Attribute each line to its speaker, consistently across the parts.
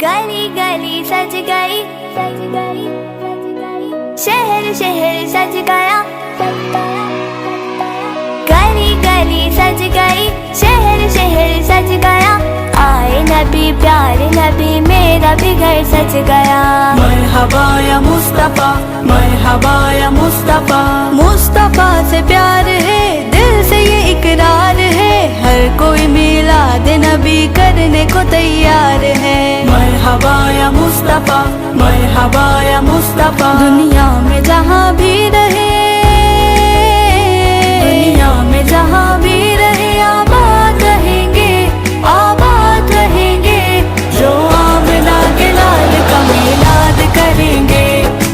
Speaker 1: گلی گلی سج گئی، شہر شہر سج گیا، گلی گلی سج گئی، شہر شہر سج گیا، آئے نبی پیارے نبی میرا بھی گھر سج گیا۔
Speaker 2: مرحبا یا مصطفیٰ، مرحبا یا مصطفیٰ،
Speaker 1: مصطفیٰ سے پیار ہے، دل سے یہ اقرار ہے، ہر کوئی میلاد نبی کرنے کو تیار ہے۔
Speaker 2: مرحبا یا مصطفیٰ، مرحبا یا مصطفیٰ،
Speaker 1: دنیا میں جہاں بھی رہے، دنیا میں جہاں بھی رہے، آباد رہیں گے، آباد رہیں گے،
Speaker 2: جو آمنہ کے لال کا میلاد کریں گے،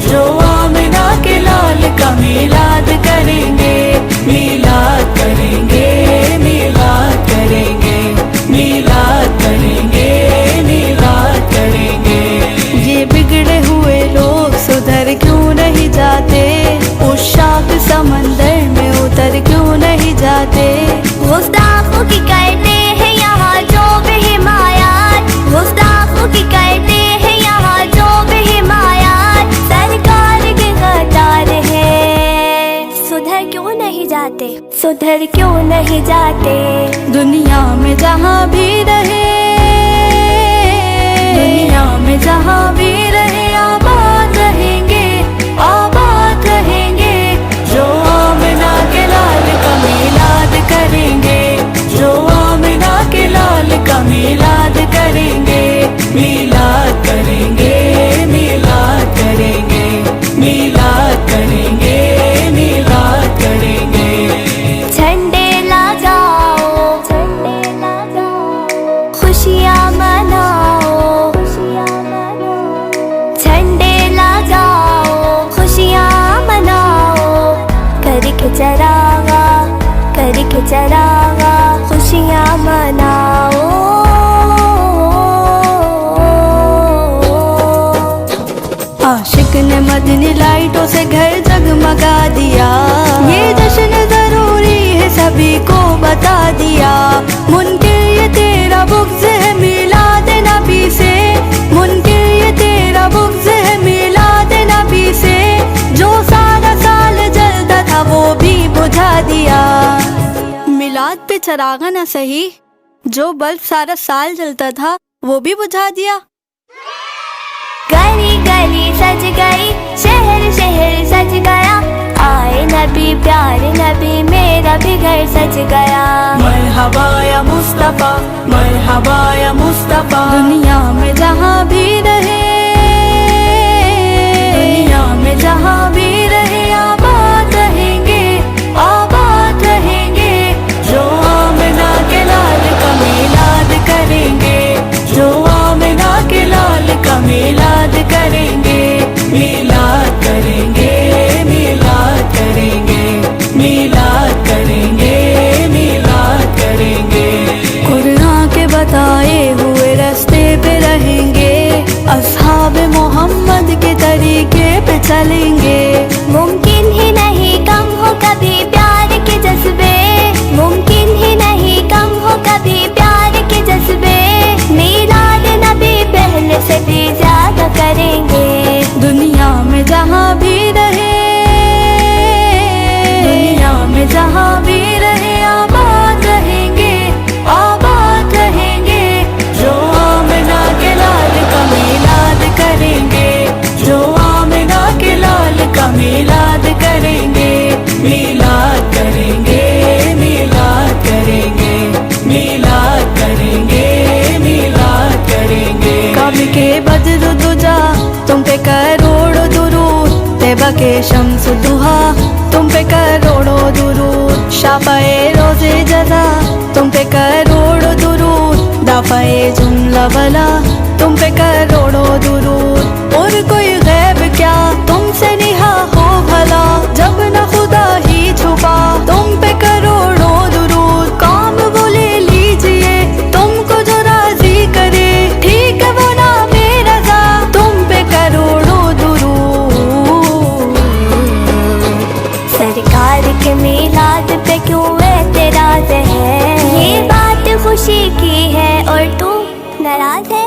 Speaker 2: جو آمنہ کے لال کا میلاد کریں گے، میلاد کریں گے، میلاد کریں گے، میلاد کریں گے، میلاد کریں گے۔
Speaker 1: یہ بگڑے ہوئے لوگ سدھر کیوں نہیں جاتے، اس شاخ سمندر میں اتر کیوں نہیں جاتے، گستاخوں کی کرتے ہیں یہاں جو بے حمایات، گستاخوں کی کرتے ہیں یہاں جو بے حمایات، سرکار کے غدار ہے، سدھر کیوں نہیں جاتے، سدھر کیوں نہیں جاتے، دنیا میں جہاں بھی رہے، دنیا میں جہاں بھی رہے، آباد رہیں گے، آباد رہیں گے،
Speaker 2: جو آمنہ کے لال کا میلاد کریں گے، جو آمنہ کے لال کا میلاد کریں گے، میلاد کریں گے، میلاد کریں گے، میلاد کریں گے، میلاد کریں گے۔
Speaker 1: جھنڈے لگاؤ، خوشیاں مناؤ، جھنڈے لگاؤ، خوشیاں مناؤ، کر کے چراغا، کر کے چراغا، خوشیاں مناؤ۔ عاشق نے مدنی لائٹوں سے گھر جگمگا دیا، یہ جشن ضروری ہے سبھی کو بتا دیا، منکر یہ تیرا بغض ہے میلاد نبی سے، منکر یہ تیرا بغض ہے میلاد نبی سے، جو سارا سال جلتا تھا وہ بھی بجھا دیا، میلاد پہ چراغا نہ صحیح، جو بلب سارا سال جلتا تھا وہ بھی بجھا دیا۔ گلی گلی سج گئی، شہر شہر سج گیا، آئے نبی پیارے نبی میرا بھی گھر سج گیا۔
Speaker 2: مرحبا یا مصطفیٰ، مرحبا یا مصطفیٰ،
Speaker 1: دنیا میں جہاں بھی رہے، دنیا میں جہاں بھی رہے، آباد رہیں گے، آباد رہیں گے،
Speaker 2: جو آمنہ کے لال کا میلاد کریں گے، جو آمنہ کے لال کا میلاد کریں گے، میلاد کریں گے، میلاد کریں گے، میلاد کریں گے، میلاد کریں گے۔
Speaker 1: قرآن کے بتائے ہوئے راستے پہ رہیں گے، اصحاب محمد کے طریقے پہ چلیں گے، ممکن ہی نہیں کم ہو کبھی پیار کے جذبے، ممکن ہی نہیں کم ہو کبھی پیار کے جذبے، میلاد نبی پہلے سے بھی زیادہ کریں گے، دنیا میں جہاں بھی رہے، دنیا میں جہاں بھی رہے، آباد رہیں گے، آباد رہیں گے،
Speaker 2: جو آمنہ کے لال کا میلاد کریں گے، جو آمنہ کے لال کا میلاد کریں گے، میلاد کریں گے، میلاد کریں گے، میلاد کریں گے، میلاد کریں گے۔
Speaker 1: کعبہ کے بدر دجا تم پہ کروڑوں درود، طیبہ کے شمس دہا تم پہ کروڑوں درود، شافعِ روز جزا تم پہ کروڑوں درود، دافعِ جملہ بلا تم پہ کروڑوں درود، اور کوئی غیب کیا تم سے نہا ہو بھلا، جب نہ خدا ہی چھپا تم پہ کروڑوں درود، کام وہ لے لیجئے تم کو جو راضی کرے، ٹھیک ہے وہ نام رضا تم پہ کروڑوں درود، سرکار کے میلاد پہ کیوں اعتراض ہے، یہ بات خوشی کی ہے اور تو ناراض ہے،